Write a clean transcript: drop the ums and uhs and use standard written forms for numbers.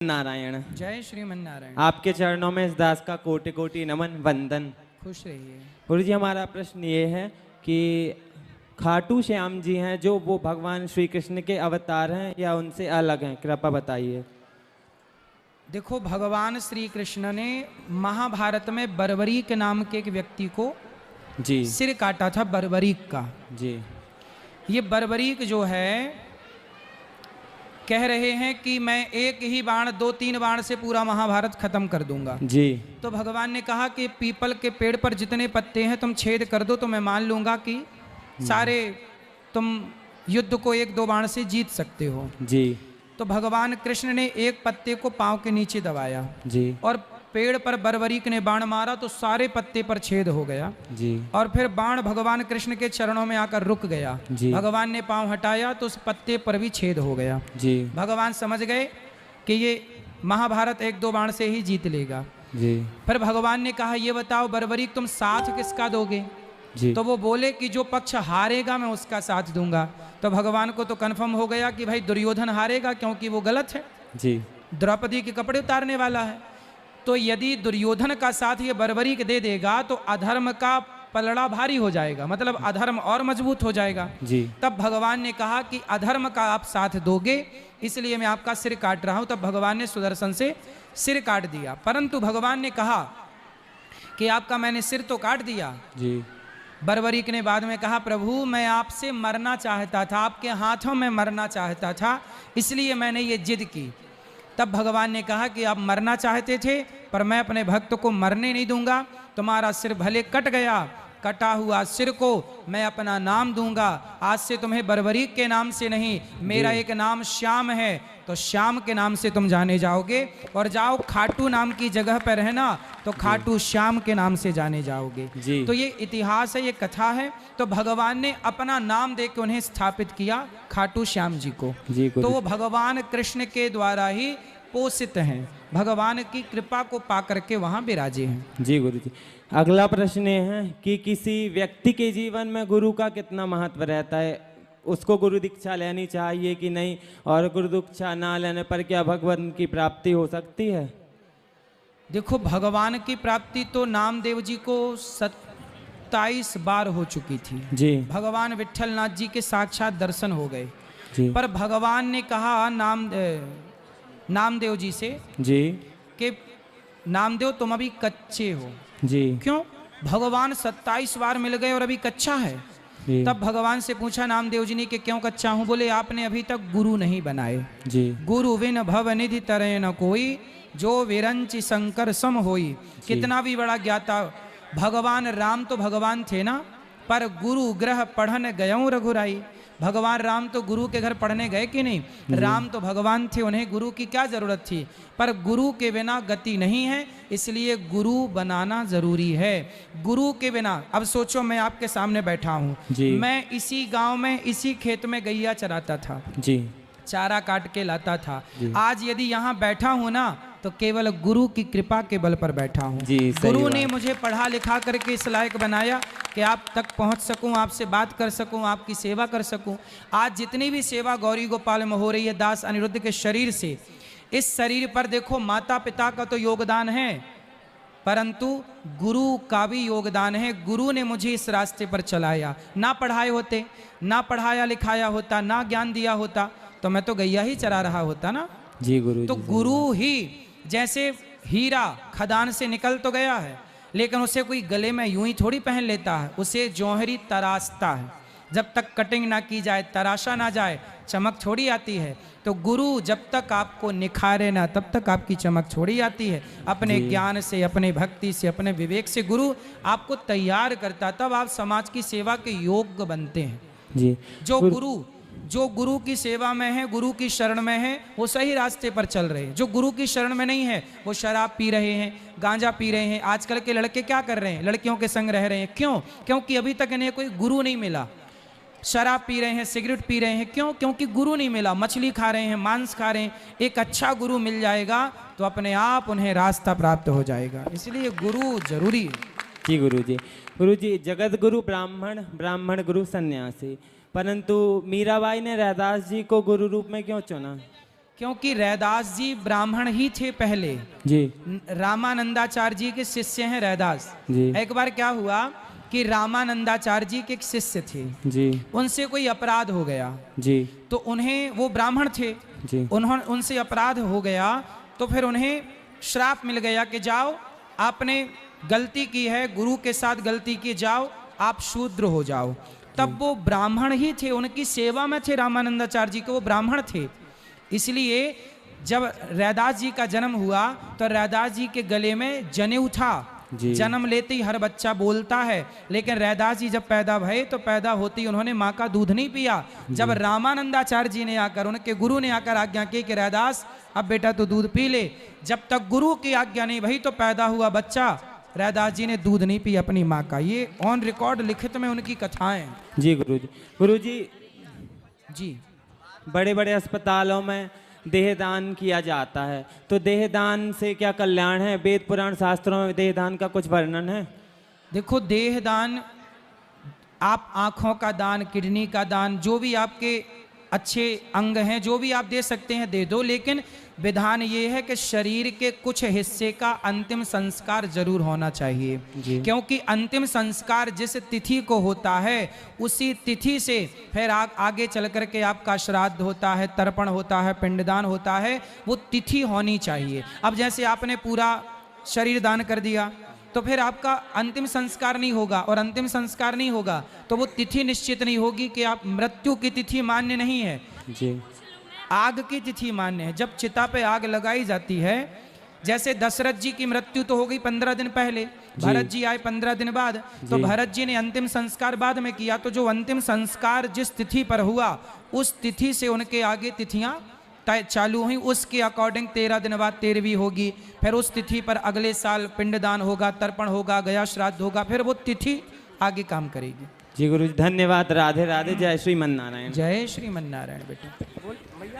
नारायण। जय श्रीमन नारायण। आपके चरणों में इस दास का कोटि कोटि नमन वंदन। खुश रहिए। गुरु जी, हमारा प्रश्न ये है कि खाटू श्याम जी हैं जो वो भगवान श्री कृष्ण के अवतार हैं या उनसे अलग हैं, कृपा बताइए। देखो, भगवान श्री कृष्ण ने महाभारत में बर्बरीक नाम के एक व्यक्ति को जी सिर काटा था, बर्बरीक का। जी। ये बर्बरीक जो है, कह रहे हैं कि मैं एक ही बाण 2-3 बाण से पूरा महाभारत खत्म कर दूंगा जी। तो भगवान ने कहा कि पीपल के पेड़ पर जितने पत्ते हैं तुम छेद कर दो तो मैं मान लूंगा कि सारे तुम युद्ध को 1-2 बाण से जीत सकते हो। जी। तो भगवान कृष्ण ने एक पत्ते को पांव के नीचे दबाया जी। और पेड़ पर बर्बरीक ने बाण मारा तो सारे पत्ते पर छेद हो गया। जी। और फिर बाण भगवान कृष्ण के चरणों में आकर रुक गया। जी। भगवान ने पांव हटाया तो उस पत्ते पर भी छेद हो गया। जी। भगवान समझ गए कि ये महाभारत 1-2 बाण से ही जीत लेगा। जी। फिर भगवान ने कहा, ये बताओ बर्बरीक तुम साथ किसका दोगे? जी। तो वो बोले कि जो पक्ष हारेगा मैं उसका साथ दूंगा। तो भगवान को तो कन्फर्म हो गया कि भाई दुर्योधन हारेगा, क्योंकि वो गलत है, जी। द्रौपदी के कपड़े उतारने वाला है। तो यदि दुर्योधन का साथ ये बर्बरीक दे देगा तो अधर्म का पलड़ा भारी हो जाएगा, मतलब अधर्म और मजबूत हो जाएगा। जी। तब भगवान ने कहा कि अधर्म का आप साथ दोगे, इसलिए मैं आपका सिर काट रहा हूं। तब भगवान ने सुदर्शन से सिर काट दिया। परंतु भगवान ने कहा कि आपका मैंने सिर तो काट दिया। जी। बर्बरीक ने बाद में कहा, प्रभु मैं आपसे मरना चाहता था, आपके हाथों में मरना चाहता था, इसलिए मैंने ये जिद की। तब भगवान ने कहा कि आप मरना चाहते थे पर मैं अपने भक्त को मरने नहीं दूंगा। तुम्हारा सिर भले कट गया, कटा हुआ सिर को मैं अपना नाम दूंगा। आज से तुम्हें बर्बरीक के नाम से नहीं, मेरा एक नाम श्याम है, तो श्याम के नाम से तुम जाने जाओगे। और जाओ खाटू नाम की जगह पर रहना तो खाटू श्याम के नाम से जाने जाओगे। जी। तो ये इतिहास है, ये कथा है। तो भगवान ने अपना नाम देकर उन्हें स्थापित किया खाटू श्याम जी को। जी। तो वो भगवान कृष्ण के द्वारा ही पोषित हैं, भगवान की कृपा को पाकर के वहाँ विराजे हैं। जी गुरु जी। अगला प्रश्न ये है कि किसी व्यक्ति के जीवन में गुरु का कितना महत्व रहता है, उसको गुरु दीक्षा लेनी चाहिए कि नहीं, और गुरु दीक्षा ना लेने पर क्या भगवान की प्राप्ति हो सकती है? देखो, भगवान की प्राप्ति तो नामदेव जी को 27 बार हो चुकी थी। जी। भगवान विट्ठलनाथ जी के साक्षात दर्शन हो गए। जी। पर भगवान ने कहा नामदेव जी से जी कि नामदेव तुम अभी कच्चे हो। जी। क्यों? भगवान 27 बार मिल गए और अभी कच्चा है। जी। तब भगवान से पूछा नामदेव जी ने कि क्यों कच्चा हूं? बोले आपने अभी तक गुरु नहीं बनाए। जी। गुरु विन भव निधि तरह न कोई, जो विरंचि शंकर सम होई। कितना भी बड़ा ज्ञाता, भगवान राम तो भगवान थे ना, पर गुरु ग्रह पढ़न गयों रघुराई। भगवान राम तो गुरु के घर पढ़ने गए कि नहीं? राम तो भगवान थे, उन्हें गुरु की क्या जरूरत थी? पर गुरु के बिना गति नहीं है, इसलिए गुरु बनाना जरूरी है। गुरु के बिना, अब सोचो मैं आपके सामने बैठा हूँ, मैं इसी गांव में इसी खेत में गैया चराता था। जी। चारा काट के लाता था। आज यदि यहाँ बैठा हूँ ना तो केवल गुरु की कृपा के बल पर बैठा हूँ। गुरु ने मुझे पढ़ा लिखा करके इस लायक बनाया कि आप तक पहुँच सकूँ, आपसे बात कर सकूँ, आपकी सेवा कर सकूँ। आज जितनी भी सेवा गौरी गोपाल में हो रही है दास अनिरुद्ध के शरीर से, इस शरीर पर देखो माता पिता का तो योगदान है, परंतु गुरु का भी योगदान है। गुरु ने मुझे इस रास्ते पर चलाया। ना पढ़ाए होते, ना पढ़ाया लिखाया होता, ना ज्ञान दिया होता तो मैं तो गैया ही चरा रहा होता ना। जी गुरु। तो गुरु ही, जैसे हीरा खदान से निकल तो गया है, लेकिन उसे कोई गले में यूं ही थोड़ी पहन लेता है, उसे जौहरी तराशता है। जब तक कटिंग ना की जाए, तराशा ना जाए, चमक छोड़ी आती है। तो गुरु जब तक आपको निखारे ना, तब तक आपकी चमक छोड़ी आती है। अपने ज्ञान से, अपने भक्ति से, अपने विवेक से गुरु आपको तैयार करता, तब आप समाज की सेवा के योग्य बनते हैं। जी। जो गुरु की सेवा में है, गुरु की शरण में है, वो सही रास्ते पर चल रहे हैं। जो गुरु की शरण में नहीं है, वो शराब पी रहे हैं, गांजा पी रहे हैं। आजकल के लड़के क्या कर रहे हैं? लड़कियों के संग रह रहे हैं। क्यों? क्योंकि अभी तक इन्हें कोई गुरु नहीं मिला। शराब पी रहे हैं, सिगरेट पी रहे हैं। क्यों? क्योंकि गुरु नहीं मिला। मछली खा रहे हैं, मांस खा रहे हैं। एक अच्छा गुरु मिल जाएगा तो अपने आप उन्हें रास्ता प्राप्त हो जाएगा। इसलिए गुरु जरूरी है। जी गुरु जी। गुरु जी, जगत गुरु ब्राह्मण, ब्राह्मण गुरु सन्यासी, परंतु मीराबाई ने रैदास जी को गुरु रूप में क्यों चुना? क्योंकि रैदास जी ब्राह्मण ही थे पहले। जी रामानंदाचार्य जी के शिष्य हैं रैदास जी। एक बार क्या हुआ कि रामानंदाचार्य जी के एक शिष्य थे जी उनसे कोई अपराध हो गया जी। तो उन्हें, वो ब्राह्मण थे, जी उन्होंने, उनसे अपराध हो गया तो फिर उन्हें श्राप मिल गया कि जाओ, आपने गलती की है, गुरु के साथ गलती की, जाओ आप शूद्र हो जाओ। तब वो ब्राह्मण ही थे, उनकी सेवा में थे रामानंदाचार्य जी के, वो ब्राह्मण थे। इसलिए जब रैदास जी का जन्म हुआ तो रैदास जी के गले में जनेऊ था। जन्म लेते ही हर बच्चा बोलता है, लेकिन रैदास जी जब पैदा भये तो पैदा होते ही उन्होंने माँ का दूध नहीं पिया। जब रामानंदाचार्य जी ने आकर, उनके गुरु ने आकर आज्ञा की कि रैदास अब बेटा तो दूध पी ले, जब तक गुरु की आज्ञा नहीं भई तो पैदा हुआ बच्चा रैदास जी ने दूध नहीं पी अपनी माँ का। ये ऑन रिकॉर्ड लिखित में उनकी कथाएं। जी गुरुजी जी बड़े बड़े अस्पतालों में देहदान किया जाता है, तो देहदान से क्या कल्याण है? वेद पुराण शास्त्रों में देहदान का कुछ वर्णन है? देखो, देहदान, आप आँखों का दान, किडनी का दान, जो भी आपके अच्छे अंग हैं, जो भी आप दे सकते हैं दे दो, लेकिन विधान ये है कि शरीर के कुछ हिस्से का अंतिम संस्कार जरूर होना चाहिए। क्योंकि अंतिम संस्कार जिस तिथि को होता है उसी तिथि से फिर आगे चल कर के आपका श्राद्ध होता है, तर्पण होता है, पिंडदान होता है, वो तिथि होनी चाहिए। अब जैसे आपने पूरा शरीर दान कर दिया तो फिर आपका अंतिम संस्कार नहीं होगा, और अंतिम संस्कार नहीं होगा तो वो तिथि निश्चित नहीं होगी कि आप, मृत्यु की तिथि मान्य नहीं है जी। आग की तिथि मान्य है। जब चिता पे आग लगाई जाती है, जैसे दशरथ जी की मृत्यु तो हो गई 15 दिन पहले, भरत जी आए 15 दिन बाद, तो भरत जी ने अंतिम संस्कार बाद में किया, तो जो अंतिम संस्कार जिस तिथि पर हुआ उस तिथि से उनके आगे तिथियां चालू हुई, उसके अकॉर्डिंग 13 दिन बाद 13वीं होगी, फिर उस तिथि पर अगले साल पिंडदान होगा, तर्पण होगा, गया श्राद्ध होगा, फिर वो तिथि आगे काम करेगी। जी गुरु जी धन्यवाद। राधे राधे। जय श्रीमन नारायण। जय श्रीमन नारायण। बेटा